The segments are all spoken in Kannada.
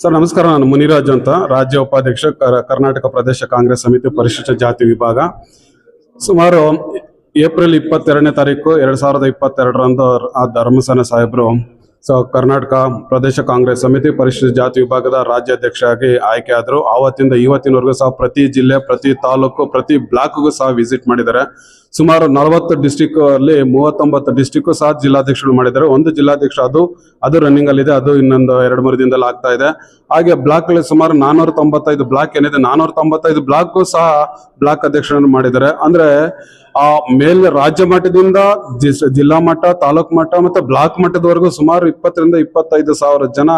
ಸರ್ ನಮಸ್ಕಾರ, ನಾನು ಮುನಿರಾಜ್ ಅಂತ, ರಾಜ್ಯ ಉಪಾಧ್ಯಕ್ಷ, ಕರ್ನಾಟಕ ಪ್ರದೇಶ ಕಾಂಗ್ರೆಸ್ ಸಮಿತಿ ಪರಿಶಿಷ್ಟ ಜಾತಿ ವಿಭಾಗ. ಸುಮಾರು ಏಪ್ರಿಲ್ 22ನೇ ತಾರೀಕು 2022ರಂದು ಆ ಧರ್ಮಸೇನ ಸಾಹೇಬರು ಕರ್ನಾಟಕ ಪ್ರದೇಶ ಕಾಂಗ್ರೆಸ್ ಸಮಿತಿ ಪರಿಶಿಷ್ಟ ಜಾತಿ ವಿಭಾಗದ ರಾಜ್ಯಾಧ್ಯಕ್ಷರಾಗಿ ಆಯ್ಕೆ ಆದರು. ಆವತ್ತಿಂದ ಇವತ್ತಿನವರೆಗೂ ಸಹ ಪ್ರತಿ ಜಿಲ್ಲೆ, ಪ್ರತಿ ತಾಲೂಕು, ಪ್ರತಿ ಬ್ಲಾಕ್ಗೂ ಸಹ ವಿಸಿಟ್ ಮಾಡಿದ್ದಾರೆ. ಸುಮಾರು 40 ಡಿಸ್ಟಿಕ್ ಅಲ್ಲಿ 39 ಡಿಸ್ಟಿಕ್ ಸಹ ಜಿಲ್ಲಾಧ್ಯಕ್ಷರು ಮಾಡಿದ್ದಾರೆ. ಒಂದು ಜಿಲ್ಲಾಧ್ಯಕ್ಷ ಅದು ರನ್ನಿಂಗ್ ಅಲ್ಲಿ ಇದೆ, ಅದು ಇನ್ನೊಂದು 2-3 ದಿನದಲ್ಲಿ ಆಗ್ತಾ ಇದೆ. ಹಾಗೆ ಬ್ಲಾಕ್ ಗಳಲ್ಲಿ ಸುಮಾರು 495 ಬ್ಲಾಕ್ ಏನಿದೆ, 495 ಬ್ಲಾಕ್ ಸಹ ಬ್ಲಾಕ್ ಅಧ್ಯಕ್ಷರನ್ನು ಮಾಡಿದ್ದಾರೆ. ಅಂದ್ರೆ ಆ ಮೇಲ್ ರಾಜ್ಯ ಮಟ್ಟದಿಂದ ಜಿಲ್ಲಾ ಮಟ್ಟ, ತಾಲೂಕು ಮಟ್ಟ ಮತ್ತೆ ಬ್ಲಾಕ್ ಮಟ್ಟದವರೆಗೂ ಸುಮಾರು 20ರಿಂದ 25 ಸಾವಿರ ಜನ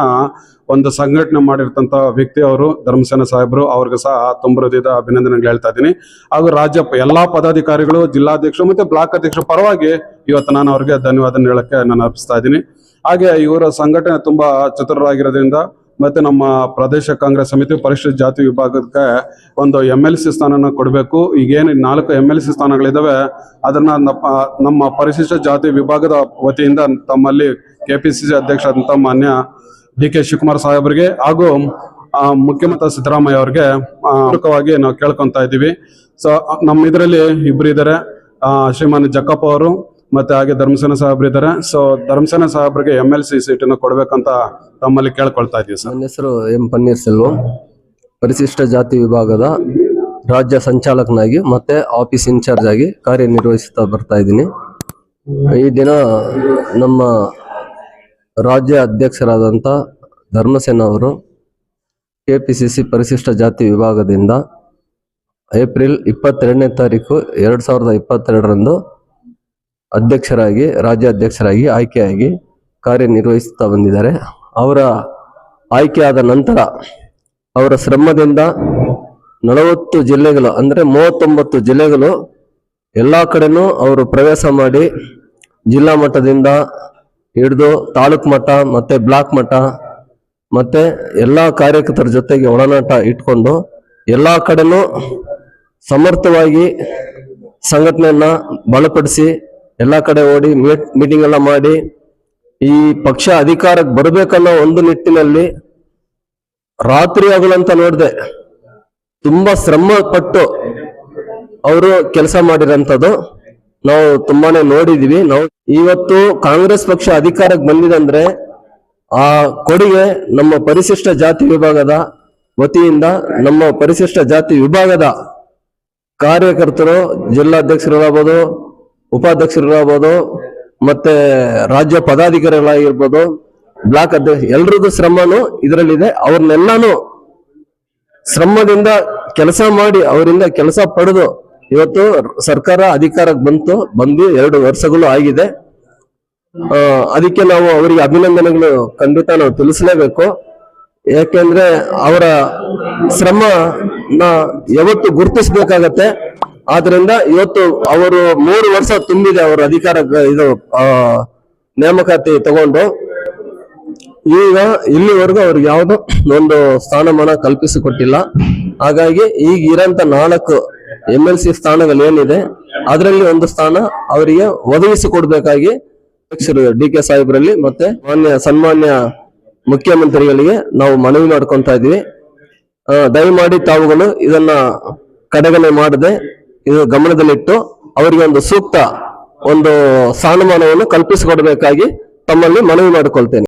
ಒಂದು ಸಂಘಟನೆ ಮಾಡಿರ್ತಂತ ವ್ಯಕ್ತಿ ಅವರು ಧರ್ಮಸೇನ ಸಾಹೇಬರು. ಅವ್ರಿಗೆ ಸಹ ತುಂಬ ಹೃದಯದ ಅಭಿನಂದನೆಗಳು ಹೇಳ್ತಾ ಇದ್ದೀನಿ. ಹಾಗೂ ರಾಜ್ಯ ಎಲ್ಲಾ ಪದಾಧಿಕಾರಿಗಳು, ಜಿಲ್ಲಾಧ್ಯಕ್ಷರು ಮತ್ತೆ ಬ್ಲಾಕ್ ಅಧ್ಯಕ್ಷರ ಪರವಾಗಿ ಇವತ್ತು ನಾನು ಅವ್ರಿಗೆ ಧನ್ಯವಾದ ಹೇಳಕ್ಕೆ ನಾನು ಅರ್ಪಿಸ್ತಾ ಇದ್ದೀನಿ. ಹಾಗೆ ಇವರ ಸಂಘಟನೆ ತುಂಬಾ ಚತುರರಾಗಿರೋದ್ರಿಂದ ಮತ್ತೆ ನಮ್ಮ ಪ್ರದೇಶ ಕಾಂಗ್ರೆಸ್ ಸಮಿತಿ ಪರಿಶಿಷ್ಟ ಜಾತಿ ವಿಭಾಗಕ್ಕೆ ಒಂದು MLC ಸ್ಥಾನನ ಕೊಡಬೇಕು. ಈಗೇನು 4 MLC ಸ್ಥಾನಗಳಿದಾವೆ, ಅದನ್ನ ನಮ್ಮ ಪರಿಶಿಷ್ಟ ಜಾತಿ ವಿಭಾಗದ ವತಿಯಿಂದ ತಮ್ಮಲ್ಲಿ KPCC ಅಧ್ಯಕ್ಷರಾದಂತ ಮಾನ್ಯ DK ಶಿವಕುಮಾರ್ ಸಾಹೇಬರಿಗೆ ಹಾಗೂ ಮುಖ್ಯಮಂತ್ರಿ ಸಿದ್ದರಾಮಯ್ಯ ಅವ್ರಿಗೆ ಪೂರಕವಾಗಿ ನಾವು ಕೇಳ್ಕೊಂತ ಇದ್ದೀವಿ. ಸೊ ನಮ್ಮ ಇದರಲ್ಲಿ ಇಬ್ರು ಇದ್ದಾರೆ, ಶ್ರೀಮಾನ್ ಜಕ್ಕಪ್ಪ ಅವರು ಮತ್ತೆ ಹಾಗೆ ಧರ್ಮಸೇನ ಸಾಹೇಬ್ರು ಇದ್ದಾರೆ. ಸೊ ಧರ್ಮಸೇನ ಸಾಹೇಬ್ರಿಗೆ MLC ಸೀಟನ್ನು ಕೊಡ್ಬೇಕಂತ ತಮ್ಮಲ್ಲಿ ಕೇಳ್ಕೊಳ್ತಾ ಇದ್ದೀವಿ ಸರ್. ನನ್ನ ಹೆಸರು ಎಂ ಪನ್ನೀರ್ಸೆಲ್ವಂ, ಪರಿಶಿಷ್ಟ ಜಾತಿ ವಿಭಾಗದ ರಾಜ್ಯ ಸಂಚಾಲಕನಾಗಿ ಮತ್ತೆ ಆಫೀಸ್ ಇನ್ಚಾರ್ಜ್ ಆಗಿ ಕಾರ್ಯನಿರ್ವಹಿಸ್ತಾ ಬರ್ತಾ ಇದ್ದೀನಿ. ಈ ದಿನ ನಮ್ಮ ರಾಜ್ಯ ಅಧ್ಯಕ್ಷರಾದಂಥ ಧರ್ಮಸೇನ ಅವರು KPCC ಪರಿಶಿಷ್ಟ ಜಾತಿ ವಿಭಾಗದಿಂದ ಏಪ್ರಿಲ್ 22ನೇ ತಾರೀಕು 2022ರಂದು ರಾಜ್ಯಾಧ್ಯಕ್ಷರಾಗಿ ಆಯ್ಕೆಯಾಗಿ ಕಾರ್ಯನಿರ್ವಹಿಸುತ್ತಾ ಬಂದಿದ್ದಾರೆ. ಅವರ ಆಯ್ಕೆಯಾದ ನಂತರ ಅವರ ಶ್ರಮದಿಂದ 40 ಜಿಲ್ಲೆಗಳು ಅಂದ್ರೆ 39 ಜಿಲ್ಲೆಗಳು ಎಲ್ಲ ಕಡೆನೂ ಅವರು ಪ್ರವೇಶ ಮಾಡಿ ಜಿಲ್ಲಾ ಮಟ್ಟದಿಂದ ಹಿಡಿದು ತಾಲೂಕು ಮಟ್ಟ ಮತ್ತೆ ಬ್ಲಾಕ್ ಮಟ್ಟ ಮತ್ತೆ ಎಲ್ಲ ಕಾರ್ಯಕರ್ತರ ಜೊತೆಗೆ ಒಡನಾಟ ಇಟ್ಕೊಂಡು ಎಲ್ಲ ಕಡೆನೂ ಸಮರ್ಥವಾಗಿ ಸಂಘಟನೆಯನ್ನ ಬಲಪಡಿಸಿ ಎಲ್ಲ ಕಡೆ ಓಡಿ ಮೀಟಿಂಗ್ ಎಲ್ಲ ಮಾಡಿ ಈ ಪಕ್ಷ ಅಧಿಕಾರಕ್ಕೆ ಬರಬೇಕನ್ನೋ ಒಂದು ನಿಟ್ಟಿನಲ್ಲಿ ರಾತ್ರಿ ಹಗಲಂತ ನೋಡಿದೆ ತುಂಬಾ ಶ್ರಮ ಪಟ್ಟು ಅವರು ಕೆಲಸ ಮಾಡಿರಂಥದ್ದು ನಾವು ತುಂಬಾನೇ ನೋಡಿದೀವಿ. ನಾವು ಇವತ್ತು ಕಾಂಗ್ರೆಸ್ ಪಕ್ಷ ಅಧಿಕಾರಕ್ಕೆ ಬಂದಿದೆ ಆ ಕೊಡುಗೆ ನಮ್ಮ ಪರಿಶಿಷ್ಟ ಜಾತಿ ವಿಭಾಗದ ವತಿಯಿಂದ ನಮ್ಮ ಪರಿಶಿಷ್ಟ ಜಾತಿ ವಿಭಾಗದ ಕಾರ್ಯಕರ್ತರು, ಜಿಲ್ಲಾಧ್ಯಕ್ಷರಿರ್ಬೋದು, ಉಪಾಧ್ಯಕ್ಷರಿರ್ಬೋದು, ಮತ್ತೆ ರಾಜ್ಯ ಪದಾಧಿಕಾರಿಗಳಾಗಿರ್ಬೋದು, ಬ್ಲಾಕ್ ಅಧ್ಯಕ್ಷ, ಎಲ್ರದ್ದು ಶ್ರಮನು ಇದರಲ್ಲಿದೆ. ಅವ್ರನ್ನೆಲ್ಲಾನು ಶ್ರಮದಿಂದ ಕೆಲಸ ಮಾಡಿ ಅವರಿಂದ ಕೆಲಸ ಪಡೆದು ಇವತ್ತು ಸರ್ಕಾರ ಅಧಿಕಾರಕ್ಕೆ ಬಂದು 2 ವರ್ಷಗಳು ಆಗಿದೆ. ಅದಕ್ಕೆ ನಾವು ಅವರಿಗೆ ಅಭಿನಂದನೆಗಳು ಖಂಡಿತ ನಾವು ತಿಳಿಸಲೇಬೇಕು. ಯಾಕೆಂದ್ರೆ ಅವರ ಶ್ರಮನ ಯಾವತ್ತು ಗುರುತಿಸ್ಬೇಕಾಗತ್ತೆ. ಆದ್ರಿಂದ ಇವತ್ತು ಅವರು 3 ವರ್ಷ ತುಂಬಿದೆ ಅವರ ಅಧಿಕಾರ ನೇಮಕಾತಿ ತಗೊಂಡು. ಈಗ ಇಲ್ಲಿವರೆಗೂ ಅವ್ರಿಗೆ ಯಾವುದೋ ಒಂದು ಸ್ಥಾನಮಾನ ಕಲ್ಪಿಸಿಕೊಟ್ಟಿಲ್ಲ. ಹಾಗಾಗಿ ಈಗ ಇರಂತ 4 MLC ಸ್ಥಾನಗಳೇನಿದೆ ಅದರಲ್ಲಿ ಒಂದು ಸ್ಥಾನ ಅವರಿಗೆ ಒದಗಿಸಿಕೊಡ್ಬೇಕಾಗಿ ಅಧ್ಯಕ್ಷರು DK ಸಾಹೇಬ್ರಲ್ಲಿ ಮತ್ತೆ ಸನ್ಮಾನ್ಯ ಮುಖ್ಯಮಂತ್ರಿಗಳಿಗೆ ನಾವು ಮನವಿ ಮಾಡ್ಕೊಂತ ಇದೀವಿ. ದಯಮಾಡಿ ತಾವುಗಳು ಇದನ್ನ ಕಡೆಗಣನೆ ಮಾಡದೆ ಇದು ಗಮನದಲ್ಲಿಟ್ಟು ಅವರಿಗೆ ಒಂದು ಸೂಕ್ತ ಒಂದು ಸ್ಥಾನಮಾನವನ್ನು ಕಲ್ಪಿಸಿಕೊಡ್ಬೇಕಾಗಿ ತಮ್ಮಲ್ಲಿ ಮನವಿ ಮಾಡಿಕೊಳ್ತೇನೆ.